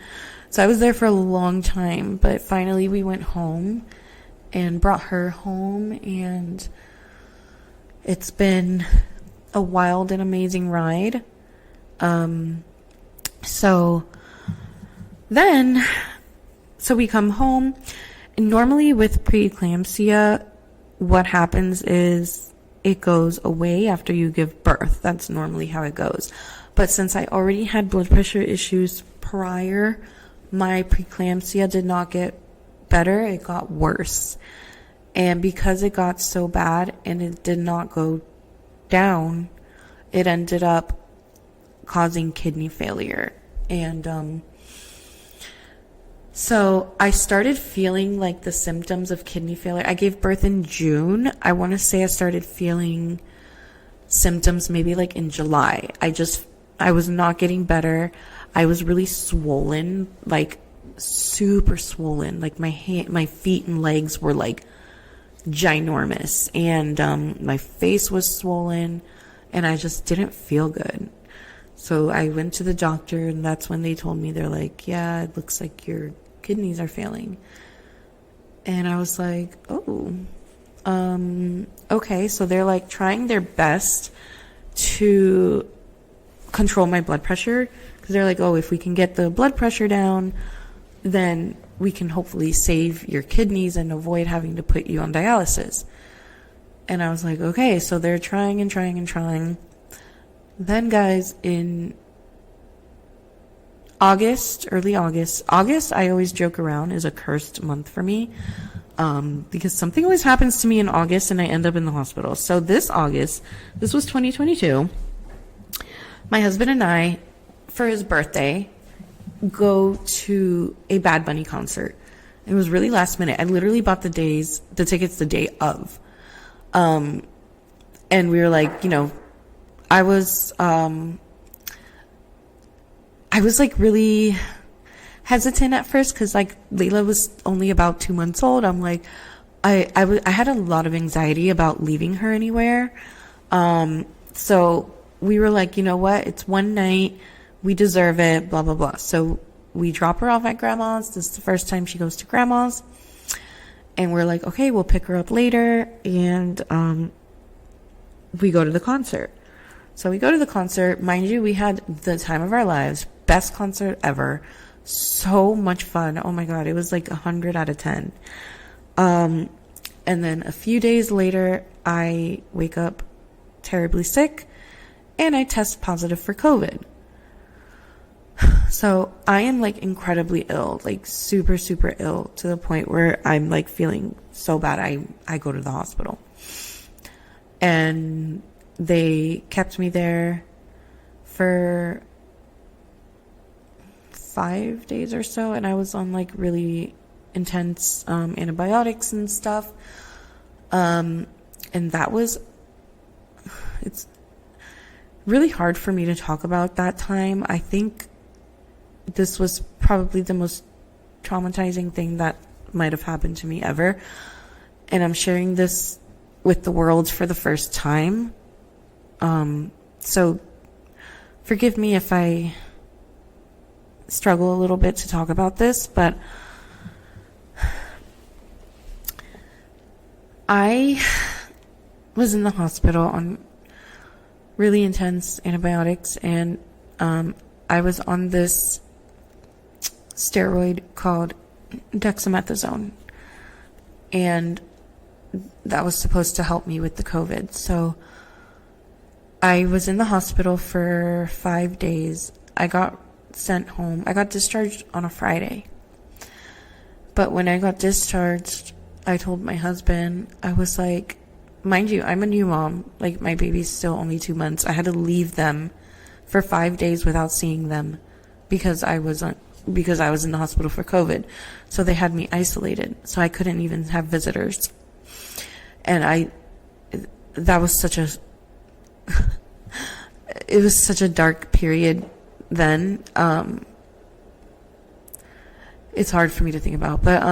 So I was there for a long time, but finally we went home and brought her home, and it's been a wild and amazing ride. So we come home, and normally with preeclampsia, what happens is it goes away after you give birth. That's normally how it goes. But since I already had blood pressure issues prior, my preeclampsia did not get better. It got worse. And because it got so bad and it did not go down, it ended up causing kidney failure. And so I started feeling the symptoms of kidney failure. I gave birth in June. I want to say I started feeling symptoms maybe like in July. I was not getting better. I was really swollen, like super swollen. Like my feet and legs were like ginormous, and my face was swollen, and I just didn't feel good. So I went to the doctor, and that's when they told me, they're like, yeah, it looks like your kidneys are failing. And I was like, oh, okay. So they're like trying their best to control my blood pressure, because they're like, oh, if we can get the blood pressure down, then we can hopefully save your kidneys and avoid having to put you on dialysis. And I was like, okay. So they're trying and trying and trying. Then, guys, in early August, I always joke around is a cursed month for me, because something always happens to me in August and I end up in the hospital. So this August, this was 2022, my husband and I, for his birthday, go to a Bad Bunny concert. It was really last minute. I literally bought the tickets the day of. And we were like, I was like really hesitant at first, because like Layla was only about 2 months old. I'm like, I had a lot of anxiety about leaving her anywhere. So we were like, you know what? It's one night. We deserve it, blah, blah, blah. So we drop her off at grandma's. This is the first time she goes to grandma's. And we're like, okay, we'll pick her up later. And we go to the concert. So we go to the concert. Mind you, we had the time of our lives. Best concert ever. So much fun. Oh my God. It was like 100 out of 10. And then a few days later, I wake up terribly sick and I test positive for COVID. So I am like incredibly ill, like super, super ill, to the point where I'm like feeling so bad. I go to the hospital, and they kept me there for 5 days or so. And I was on like really intense, antibiotics and stuff. And it's really hard for me to talk about that time. I think this was probably the most traumatizing thing that might have happened to me ever. And I'm sharing this with the world for the first time. So forgive me if I struggle a little bit to talk about this, but I was in the hospital on really intense antibiotics, and I was on this steroid called dexamethasone, and that was supposed to help me with the COVID. So I was in the hospital for 5 days. I got sent home. I got discharged on a Friday. But when I got discharged, I told my husband, I was like, mind you, I'm a new mom. Like, my baby's still only 2 months. I had to leave them for 5 days without seeing them because I was in the hospital for COVID. So they had me isolated. So I couldn't even have visitors. And that was such a, it was such a dark period then. It's hard for me to think about, but,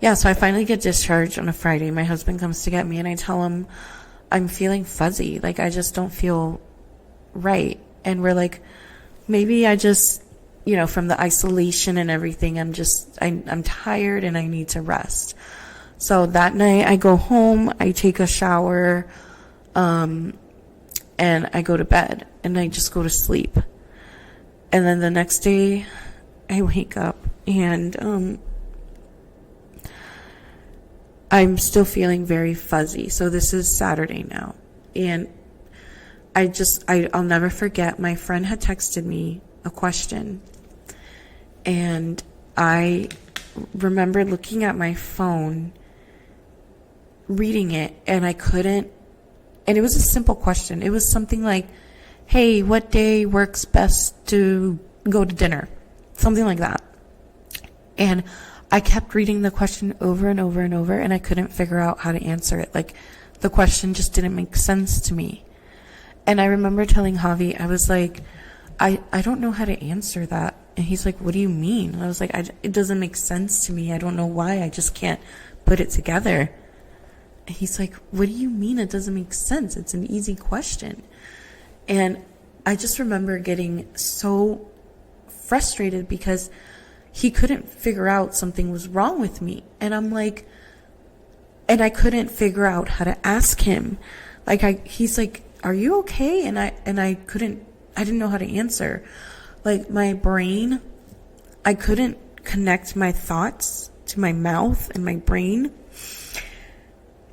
yeah, so I finally get discharged on a Friday. My husband comes to get me, and I tell him I'm feeling fuzzy. Like, I just don't feel right. And we're like, maybe I just, from the isolation and everything, I'm tired and I need to rest. So that night I go home, I take a shower, and I go to bed, and I just go to sleep. And then the next day I wake up, and I'm still feeling very fuzzy. So this is Saturday now. And I'll never forget, my friend had texted me a question. And I remember looking at my phone, reading it, and I couldn't. And it was a simple question. It was something like, hey, what day works best to go to dinner? Something like that. And I kept reading the question over and over and over, and I couldn't figure out how to answer it. Like, the question just didn't make sense to me. And I remember telling Javi, I was like, I don't know how to answer that. And he's like, what do you mean? And I was like, it doesn't make sense to me. I don't know why. I just can't put it together. And he's like, what do you mean it doesn't make sense? It's an easy question. And I just remember getting so frustrated because he couldn't figure out something was wrong with me. And I'm like, and I couldn't figure out how to ask him. Like, he's like, are you okay? And I didn't know how to answer. Like, my brain, I couldn't connect my thoughts to my mouth and my brain.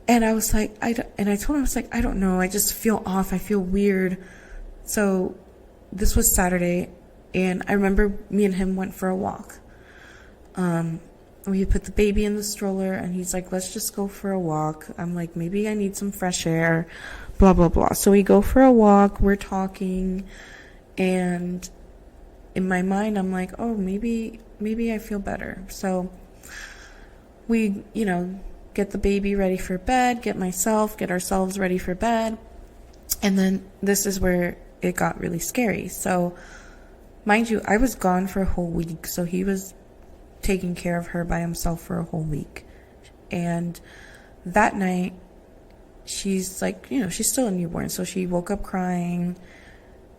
And I was like, I told him, I was like, I don't know. I just feel off. I feel weird. So this was Saturday, and I remember me and him went for a walk. We put the baby in the stroller, and he's like, let's just go for a walk. I'm like, maybe I need some fresh air, blah, blah, blah. So we go for a walk. We're talking, and in my mind, I'm like, oh, maybe I feel better. So we, get the baby ready for bed, get ourselves ready for bed. And then this is where it got really scary. So mind you, I was gone for a whole week. So he was taking care of her by himself for a whole week. And that night, she's like, she's still a newborn. So she woke up crying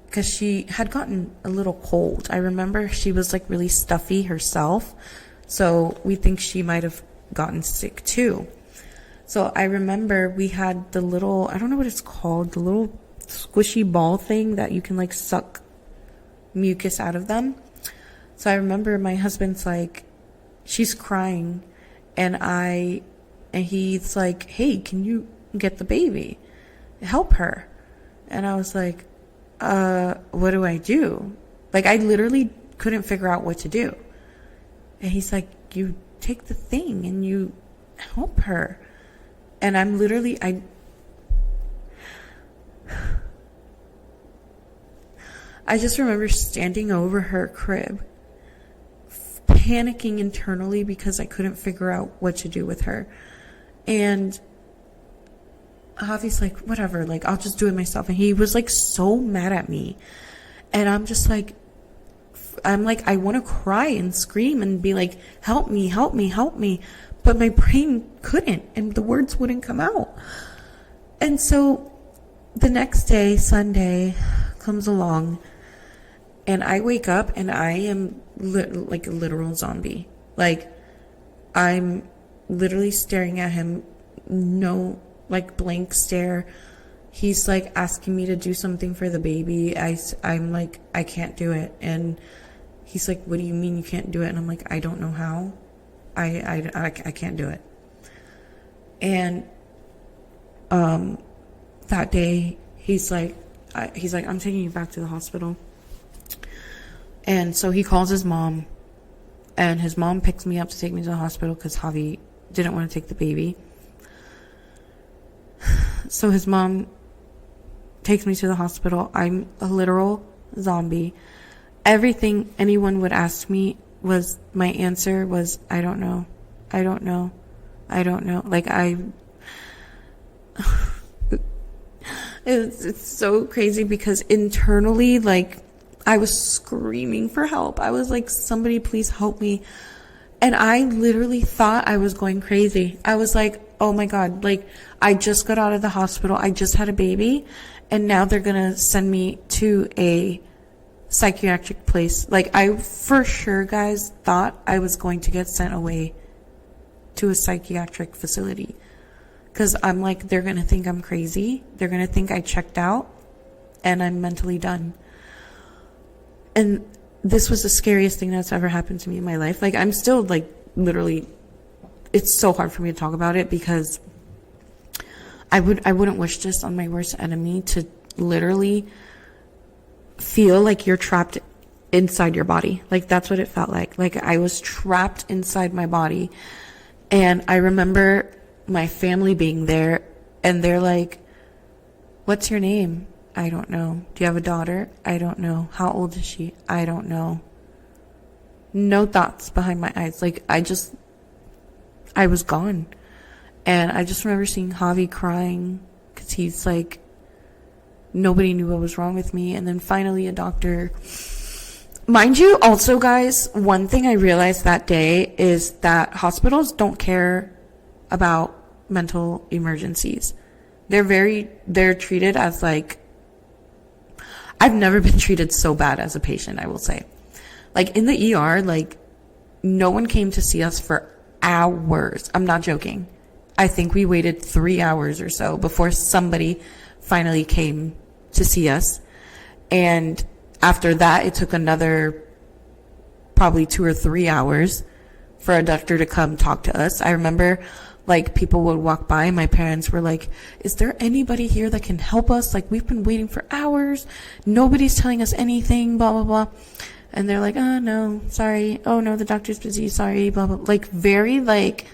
because she had gotten a little cold. I remember she was like really stuffy herself. So we think she might have gotten sick too. So I remember we had the little, I don't know what it's called, the little squishy ball thing that you can like suck mucus out of them. So I remember my husband's like, she's crying, and he's like, hey, can you get the baby? Help her. And I was like, what do I do? Like, I literally couldn't figure out what to do. And he's like, you take the thing and you help her. And I'm literally, I just remember standing over her crib, panicking internally because I couldn't figure out what to do with her. And Javi's like, whatever, like, I'll just do it myself. And he was like so mad at me. And I'm just like, I want to cry and scream and be like, help me, help me, help me. But my brain couldn't, and the words wouldn't come out. And so the next day, Sunday, comes along, and I wake up and I am like a literal zombie. Like, I'm literally staring at him, no, like, blank stare. He's like asking me to do something for the baby. I'm like, I can't do it. And he's like, what do you mean you can't do it? And I'm like, I don't know how. I can't do it. And that day, he's like, I'm taking you back to the hospital. And so he calls his mom, and his mom picks me up to take me to the hospital because Javi didn't want to take the baby. So his mom takes me to the hospital. I'm a literal zombie. Everything anyone would ask me was, my answer was, I don't know. I don't know. I don't know. Like, it's so crazy because internally, like, I was screaming for help. I was like, somebody please help me. And I literally thought I was going crazy. I was like, oh my God, like, I just got out of the hospital. I just had a baby, and now they're going to send me to a psychiatric place. Like, I for sure, guys, thought I was going to get sent away to a psychiatric facility. Because I'm like, they're going to think I'm crazy. They're going to think I checked out and I'm mentally done. And this was the scariest thing that's ever happened to me in my life. Like, I'm still, like, literally, it's so hard for me to talk about it because I wouldn't wish this on my worst enemy, to literally feel like you're trapped inside your body. Like, that's what it felt like. Like, I was trapped inside my body. And I remember my family being there, and they're like, what's your name? I don't know. Do you have a daughter? I don't know. How old is she? I don't know. No thoughts behind my eyes. Like, I was gone. And I just remember seeing Javi crying because he's like, Nobody knew what was wrong with me. And then finally a doctor, mind you, also guys, one thing I realized that day is that hospitals don't care about mental emergencies. They're treated as like, I've never been treated so bad as a patient, I will say. Like in the ER, like no one came to see us for hours. I'm not joking. I think we waited 3 hours or so before somebody finally came to see us. And after that, it took another probably 2 or 3 hours for a doctor to come talk to us. I remember like people would walk by. My parents were like, is there anybody here that can help us? Like we've been waiting for hours. Nobody's telling us anything, blah, blah, blah. And they're like, oh no, sorry. Oh no, the doctor's busy. Sorry, blah, blah. Like very like,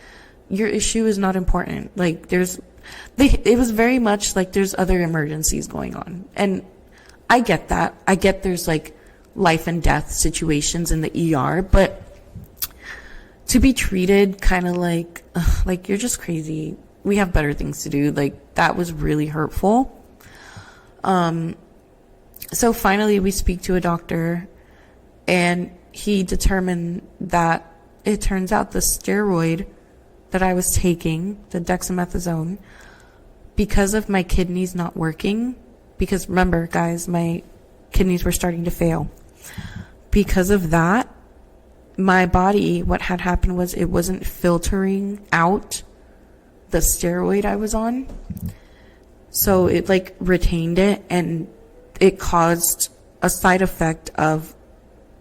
your issue is not important. Like it was very much like there's other emergencies going on. And I get that. I get there's like life and death situations in the ER, but to be treated kind of like you're just crazy. We have better things to do. Like that was really hurtful. So finally we speak to a doctor and he determined that it turns out the steroid that I was taking, the dexamethasone, because of my kidneys not working, because remember guys, my kidneys were starting to fail. Because of that, my body, what had happened was it wasn't filtering out the steroid I was on. So it like retained it and it caused a side effect of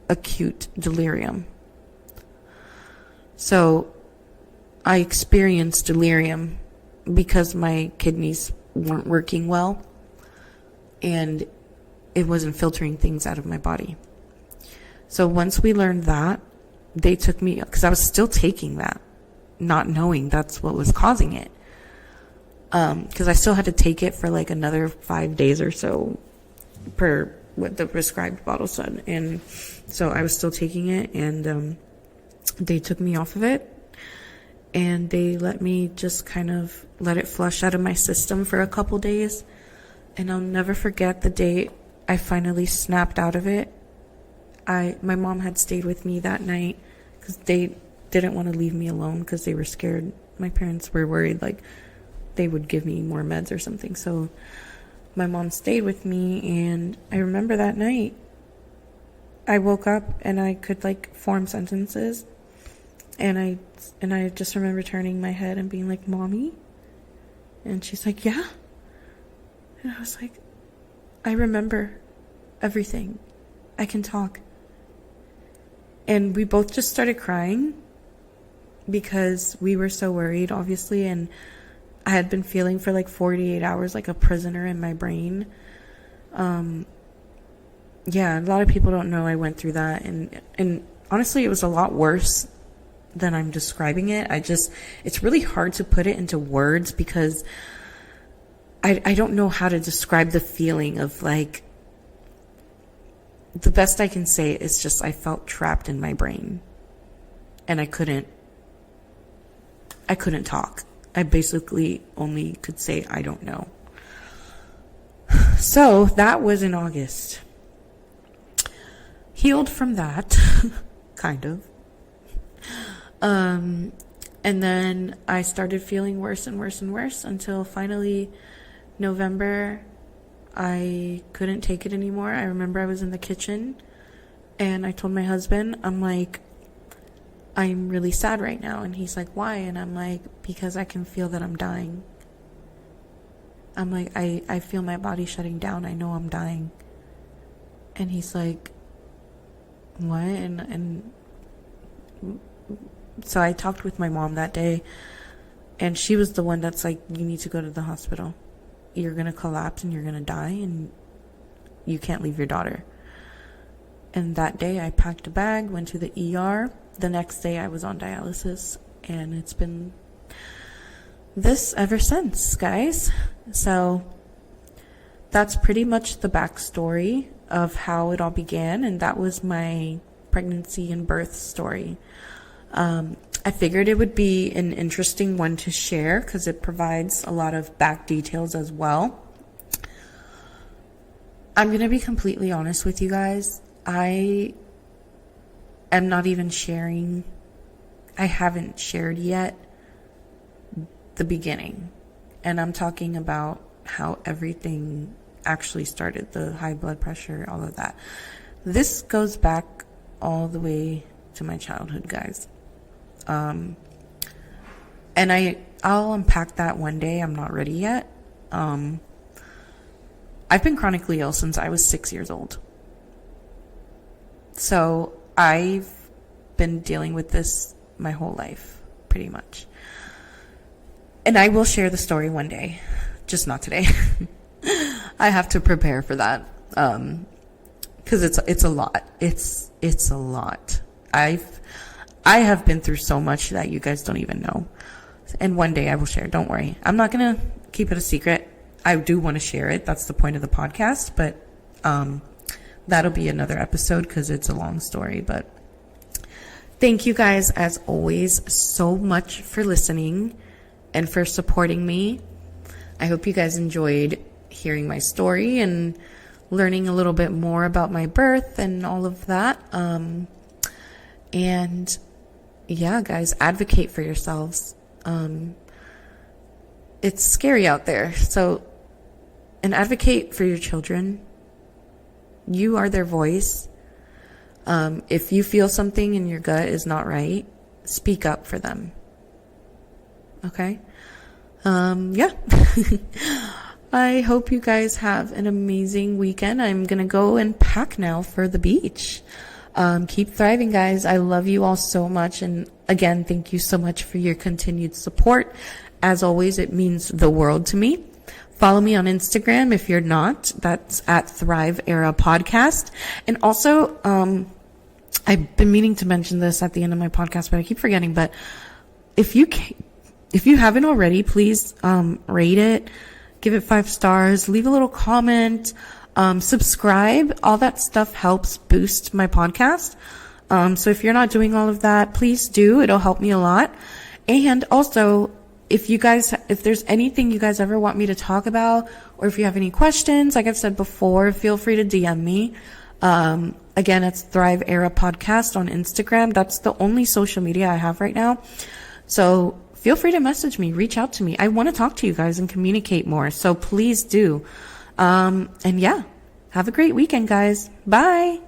acute delirium. So I experienced delirium because my kidneys weren't working well and it wasn't filtering things out of my body. So once we learned that, they took me, because I was still taking that, not knowing that's what was causing it. Because I still had to take it for like another 5 days or so per what the prescribed bottle said. And so I was still taking it, and they took me off of it. And they let me just kind of let it flush out of my system for a couple days. And I'll never forget the day I finally snapped out of it. My mom had stayed with me that night because they didn't want to leave me alone because they were scared. My parents were worried like they would give me more meds or something. So my mom stayed with me, and I remember that night I woke up and I could like form sentences, and I just remember turning my head and being like, "Mommy?" And she's like, "Yeah." And I was like, "I remember everything. I can talk." And we both just started crying because we were so worried, obviously, and I had been feeling for like 48 hours like a prisoner in my brain. Yeah, a lot of people don't know I went through that, and honestly it was a lot worse than I'm describing it. It's really hard to put it into words because I don't know how to describe the feeling of like, the best I can say is just I felt trapped in my brain and I couldn't talk. I basically only could say I don't know. So that was in August. Healed from that, kind of. And then I started feeling worse and worse and worse until finally November, I couldn't take it anymore. I remember I was in the kitchen and I told my husband, I'm like, I'm really sad right now. And he's like, why? And I'm like, because I can feel that I'm dying. I'm like, I feel my body shutting down. I know I'm dying. And he's like, what? And so I talked with my mom that day, and she was the one that's like, you need to go to the hospital. You're going to collapse and you're going to die, and you can't leave your daughter. And that day I packed a bag, went to the ER. The next day I was on dialysis, and it's been this ever since, guys. So that's pretty much the backstory of how it all began, and that was my pregnancy and birth story. I figured it would be an interesting one to share because it provides a lot of back details as well. I'm going to be completely honest with you guys. I am not even sharing. I haven't shared yet the beginning. And I'm talking about how everything actually started, the high blood pressure, all of that. This goes back all the way to my childhood, guys. And I'll unpack that one day. I'm not ready yet. I've been chronically ill since I was 6 years old. So I've been dealing with this my whole life, pretty much. And I will share the story one day, just not today. I have to prepare for that, because it's a lot. It's a lot. I have been through so much that you guys don't even know. And one day I will share. Don't worry. I'm not gonna keep it a secret. I do want to share it. That's the point of the podcast. But that'll be another episode because it's a long story. But thank you guys, as always, so much for listening and for supporting me. I hope you guys enjoyed hearing my story and learning a little bit more about my birth and all of that. And yeah, guys, advocate for yourselves. It's scary out there. And advocate for your children. You are their voice. If you feel something in your gut is not right, speak up for them. Okay? Yeah. I hope you guys have an amazing weekend. I'm going to go and pack now for the beach. Keep thriving, guys. I love you all so much. And again, thank you so much for your continued support. As always, it means the world to me. Follow me on Instagram if you're not. That's at Thrive Era Podcast. And also, I've been meaning to mention this at the end of my podcast, but I keep forgetting. But if you haven't already, please rate it, give it 5 stars, leave a little comment, subscribe. All that stuff helps boost my podcast. So if you're not doing all of that, please do. It'll help me a lot. And also, if there's anything you guys ever want me to talk about, or if you have any questions, like I've said before, feel free to DM me. Again, it's Thrive Era Podcast on Instagram. That's the only social media I have right now. So feel free to message me, reach out to me. I want to talk to you guys and communicate more. So please do. And yeah, have a great weekend, guys. Bye.